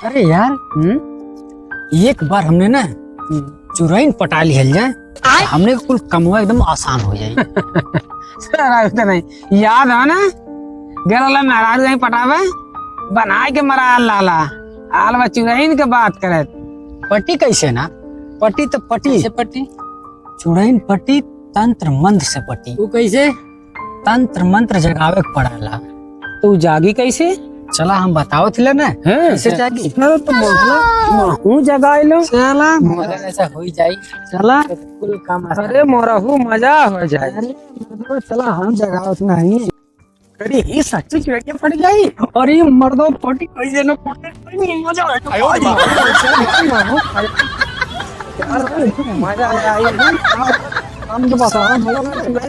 अरे यार एक बार हमने ना चुराइन पटा लिहल जाए हमने कुल कमवा एकदम आसान हो जाए। सर नहीं याद है ना गला नाराज नहीं पटावे बनाए के मरा लाला आलवा चुराइन के बात करे। पट्टी कैसे ना पट्टी तो पट्टी पट्टी चुराइन पट्टी तंत्र मंत्र से पट्टी तू कैसे तंत्र मंत्र जगावे के पड़ाला। तू जागी कैसे चला हम बताओ थिला ना कैसे जागी तो महू जगाए लो चला ऐसा हो जाए। चला कुल काम अरे मोरहू मजा हो जाए। चला हम जगाओ नहीं अरे ये सच्ची चुराई पड़ जाई और ये मर्दों पट्टी कैसे ना पट्टी मजा मजा आया हम तो बता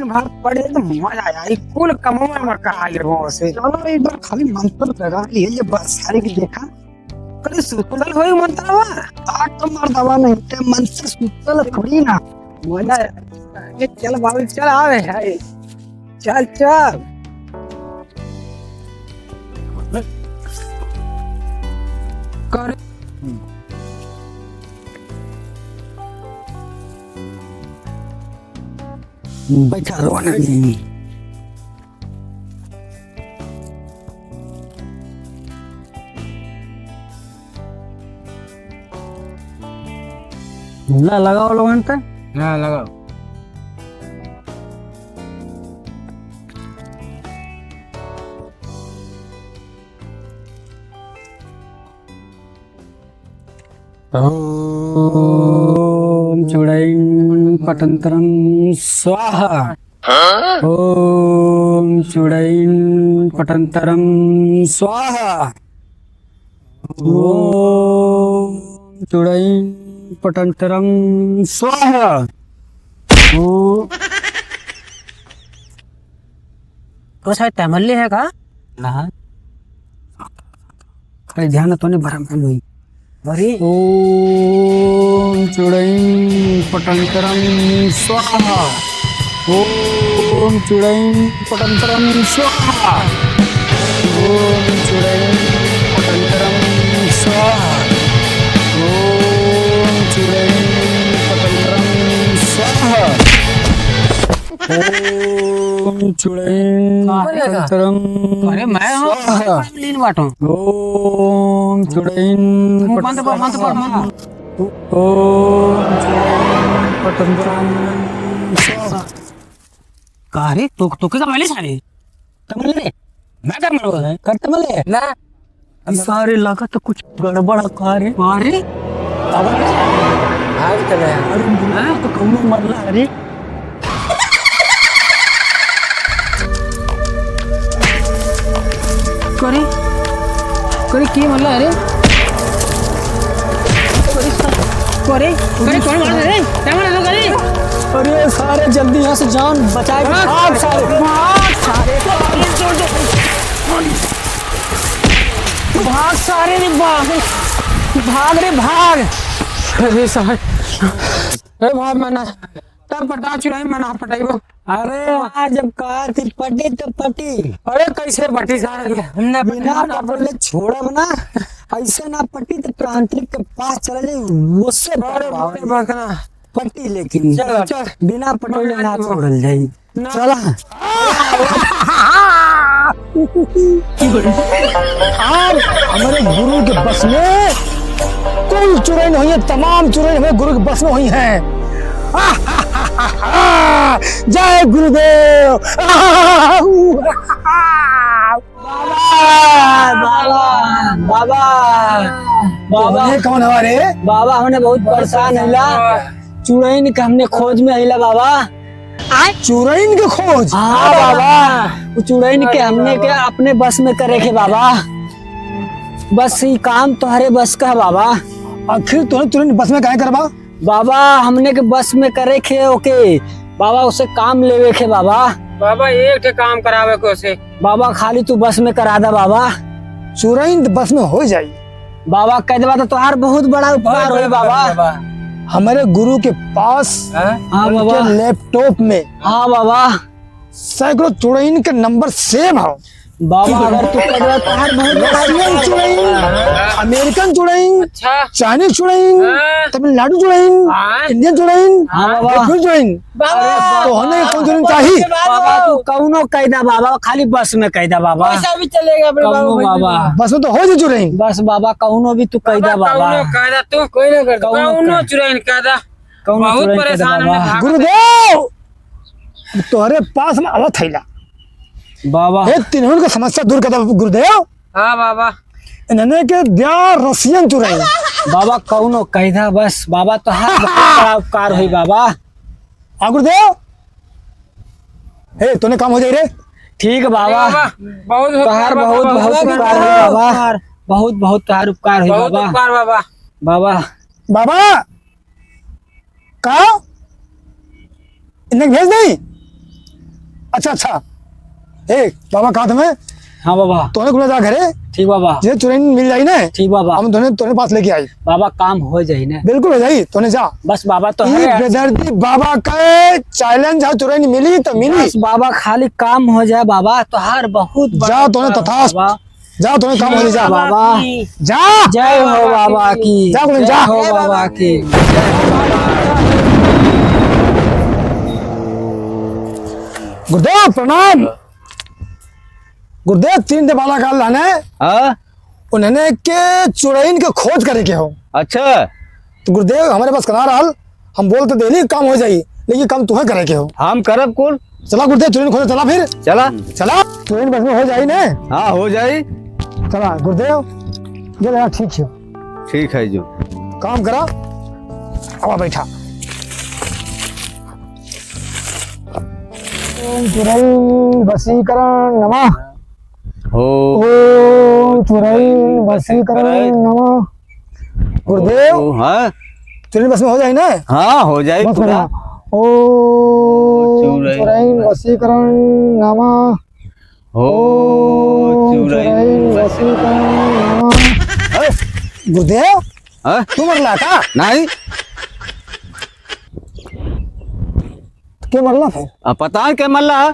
भाग पड़े तो मजा आया कुल कमों में मक्का आ गया से। चलो एक बार खाली मंत्र लगा लिए ये बस सारे की देखा कल सुतल होई मंत्रवा आग तो मर दवा नहीं ते मंत्र सुतल थोड़ी ना मजा आया। चल बाबू चल आवे है चल चल कर बैठा रहो नहीं ला लगाओ लोगन पे ना लगाओ ओम चुड़ैन पटंतरं स्वाहा ओम चुड़ैन पटंतरं स्वाहा ओम चुड़ैन पटंतरं स्वाहा। तो शायद तमल्ली है का ना खाली ध्यान तो नहीं भरम हुई। अरे ओम चुड़ैन पटंतरं स्वाहा ओम चुड़ैन पटंतरं स्वाहा ओम चुड़ैन पटंतरं स्वाहा ओम चुड़ैन पटंतरं स्वाहा ओम चुड़ैन पटंतरं अरे मैं स्वाहा लीन बाटो ओम चुड़ैन मंत्र पढ़ मंत्र पढ़ मंत्र ओम चुड़ैन पटंतरं स्वाहा। कारे तो के कमाले सारे तमले मैं कर मरो है कर तमले ना सारे लगा तो कुछ गड़बड़ कार्य अरे भाग चले अरे तो कौन मरला अरे करे करे के मतलब अरे करे करे कौन मार रे क्या मार दो करे अरे सारे जल्दी यहाँ से जान बचाए भाग सारे भाग सारे रे भाग भाग रे भाग अरे सारे अरे भाग मना तब पटा चुराई मना पटाइबो। अरे आज जब कार थी पटी तो पटी अरे कैसे पटी सारे हमने बिना पटले छोड़ा ना ऐसे ना पटी तो तांत्रिक के पास चले जाए उससे भगना पटी लेकिन चल चल बिना पटले ना छोड़ल जाई चला आज हमारे गुरु के बस में कुल चुड़ैल हुई है तमाम चुड़ैल हमें गुरु के बस में हुई है। जय गुरुदेव बाबा बाबा बाबा कौन हमारे बाबा हमने बहुत परेशान हिला चुड़ैन के हमने खोज में हिला बाबा चुड़ैन के खोज। हाँ बाबा वो चुड़ैन के हमने के अपने बस में करे के बाबा बस ये काम तुम्हारे बस का है बाबा। आखिर तूने चुड़ैन बस में काहे करवा बाबा हमने के बस में करे के ओके बाबा उसे काम लेवे के बाबा। बाबा एक के काम करावे को से बाबा खाली तू बस में करा दे बाबा। चुड़ैन बस में हो जाई बाबा कह दे तो तुम्हार बहुत बड़ा उपकार हो बाबा। हमारे गुरु के पास हाँ बाबा लैपटॉप में हाँ बाबा सैकड़ों चुड़ैन के नंबर सेव हो बाबा अगर तू कह दे तुम्हार बहुत बड़ा चुड़ैन अमेरिकन चुड़ैन, अच्छा चाइनीज चुड़ैन, हाँ। तमिलनाडु चुड़ैन, हाँ। इंडियन चुड़ैन, हाँ बाबा। भोजपुरी चुड़ैन। बाबा तो हमें कौन चुड़ैन चाहिए? बाबा तू कौनो कैदा बाबा, खाली बस में कैदा बाबा। पैसा भी चलेगा अपने कौनो बाबा, बस में तो हो जाए चुड़ैन। बस बाबा कौनो भी तू कैदा बाबा। कौनो कायदा तू कोई ना कर कौनो चुराइन कायदा कौनो बहुत चुड़ैन कैदा परेशान बाबा। हमने भागा। गुरुदेव तुम्हारे पास में आवत थैला बाबा ये तीनों का समस्या दूर कर दो गुरुदेव। हाँ बाबा इन्होंने के दिया रसियन चुड़ैन। बाबा कौनो कैदा बस बाबा तो हर बड़ा उपकार हुई बाबा। हाँ गुरुदेव हे तूने काम हो जाए रे। ठीक है बाबा, बहुत तोहार बहुत बहुत उपकार हुई बाबा, बहुत बहुत तोहार उपकार हुई बहुत बाबा। उपकार बाबा। बाबा बाबा का इन्हें भेज नहीं। अच्छा अच्छा हे बाबा कहा तुम्हें हाँ बाबा तूने गुना जा घरे ठीक बाबा, जे चुड़ैन मिल जाई ना ठीक बाबा। हम तूने पास लेके आई। बाबा काम हो जाए ना, बिल्कुल हो जाई तूने जा। बस बाबा तो ये है। बेदर्दी बाबा का चैलेंज है चुड़ैन मिली तो मिली। बस बाबा खाली काम हो जाए बाबा, तो हर बहुत बड़ा जा तूने उपकार तथास्तु। बाबा। जा तूने काम हो जा बाबा जा। जय हो बाबा की, जा गुरु, जय जा। हो बाबा की। गुरुदेव प्रणाम। गुरुदेव 3 दिन बाला काल लाने हाँ उन्होंने के चुड़ैन के खोज करे के हो। अच्छा तो गुरुदेव हमारे पास कना रहल हम बोल तो देली काम हो जाई लेकिन काम तुम्हें करे के हो। हम करब कुल। चला गुरुदेव चुड़ैन खोजे चला फिर चला चला चुड़ैन बस में हो जाई ने। हाँ हो जाए। चला गुरुदेव ये लगा ठीक है ठीक है जो काम करा अब बैठा। ओम चुड़ैन वशीकरण नमः। हो ओम चुड़ैन वशीकरण नमः। गुरुदेव हाँ चुड़ैन बस में हो जाए ना। हाँ हो जाए बस पूरा। में ओम चुड़ैन वशीकरण नमः। हो ओम चुड़ैन चुड़ैन वशीकरण नमः। गुरुदेव हाँ तू मरला का नहीं क्या मरला फिर पता है क्या मल्ला।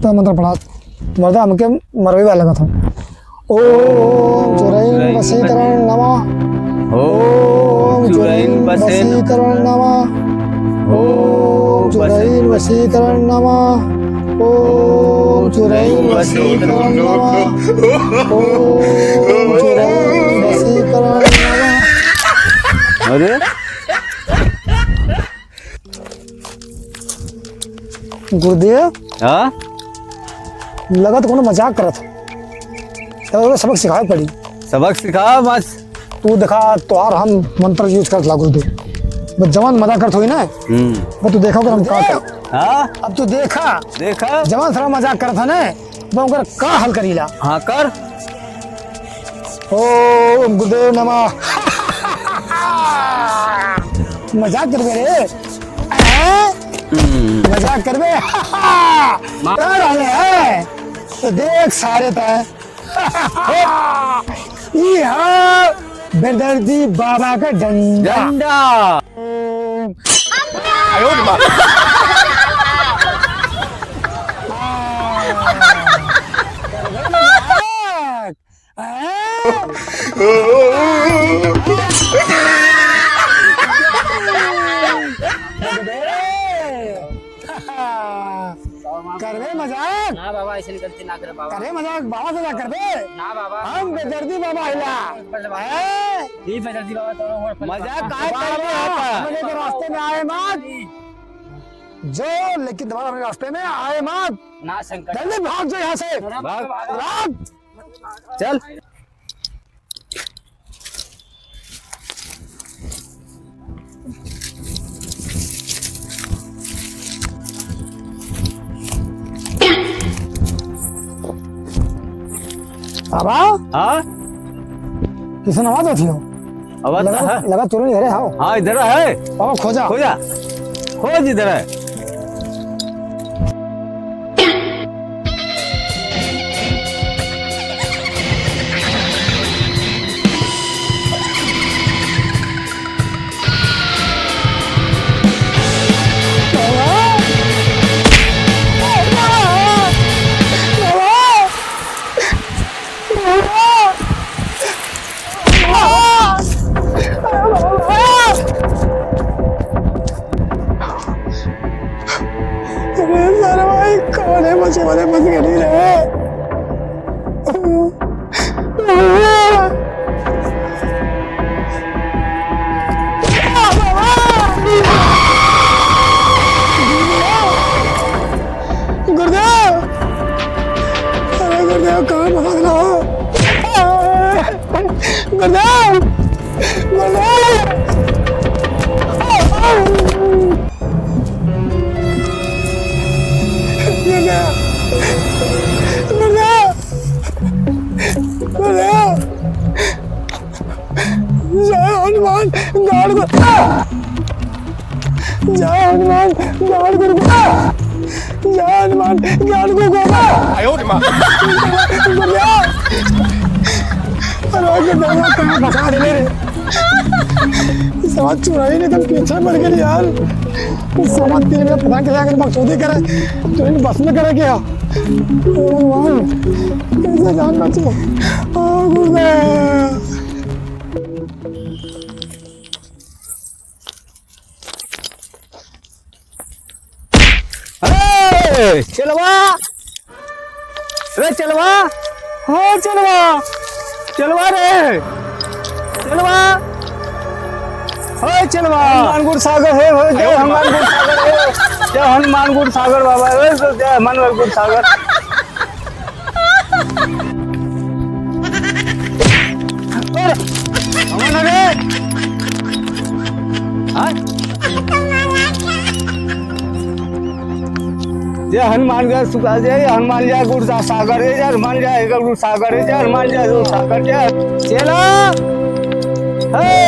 तो मंत्र पढ़ा मरदा हमके मरवे वाला लगा था। ओम चुड़ैन वशीकरण नमः। हो ओम चुड़ैन बसेन वशीकरण नमः। ओम चुड़ैन वशीकरण नमः। ओम चुड़ैन वशीकरण नमः। ओम चुड़ैन वशीकरण नमः। अरे गुरुदेव हाँ लगा तो कोनो मजाक करत हो। सबक सिखाए पड़ी सबक सिखा बस। तू देखा तोहार हम मंत्र यूज करत ला गुरुदेव। बस जवान मजाक करत होई ना बस तू देखो हम का कर। हाँ अब तू देखा देखा जवान सारा मजाक करत है ना वो ओकर का हल करीला। हाँ कर। ओम गुरुदेव नमः। मजाक करबे रे मजाक करबे कर रहे हैं तो देख सारे तय बेदर्दी बाबा का डंडा। डंडा करबे मजाक ना बाबा ऐसे गलती ना करे बाबा। करे मजाक बाबा से ना करबे। ना बाबा हम बेदर्दी बाबा हिला ये फैसलती बाबा तो मजाक काहे कर बाबा, रहे हो? हमने के रास्ते में आए मत जो लेकिन तुम्हारा अपने रास्ते में आए मत। ना संकट जल्दी भाग जाओ यहाँ से भाग भाग। चल। बाबा हाँ किसन आवाज होती हो अब लगा चोरी नहीं हो। हाँ इधर है। बाबा खोजा खोजा खोज इधर है। बाबा वाले बस के नहीं रहे। गुरुदेव, अरे गुरुदेव कहाँ भाग रहा हो? गुरुदेव, गुरुदेव, गुरुदेव, गुरुदेव, जय हनुमान गाड़ को, जय हनुमान गाड़ को, जय हनुमान गाड़ को गोगा। अरे गुरुदेव कहाँ फंसा दे मेरे? समाज चुराई ने तुम पीछे पड़ गए यार। समाज तेरे में पता क्या अगर बकचोदी करे तो इन बस में करे क्या? भगवान कैसे जान बचे? ओ गुरुदेव, चलवा रे, चलवा, हाँ चलवा, चलवा रे, चलवा, हाँ चलवा। हनुमान गुड़ सागर है, जय हनुमान गुड़ सागर है, जय हनुमान गुड़ सागर बाबा है, जय हनुमान गुड़ सागर। अमन रे, हाँ जय हनुमान जय सुखा जय हनुमान जय गुड़ सागर है, जय हनुमान जय गुड़ सागर है, जय हनुमान जय गुड़ सागर जय। चलो अरे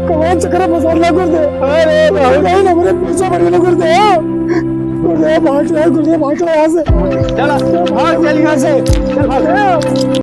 कौन चक्कर मसाला गुरुदेव? अरे नहीं ना मेरे पीछे पड़ गए गुरुदेव। गुरुदेव भाग रहा है, गुरुदेव भाग रहा है यहाँ से। चलो भाग, चल यहाँ से, चल भाग।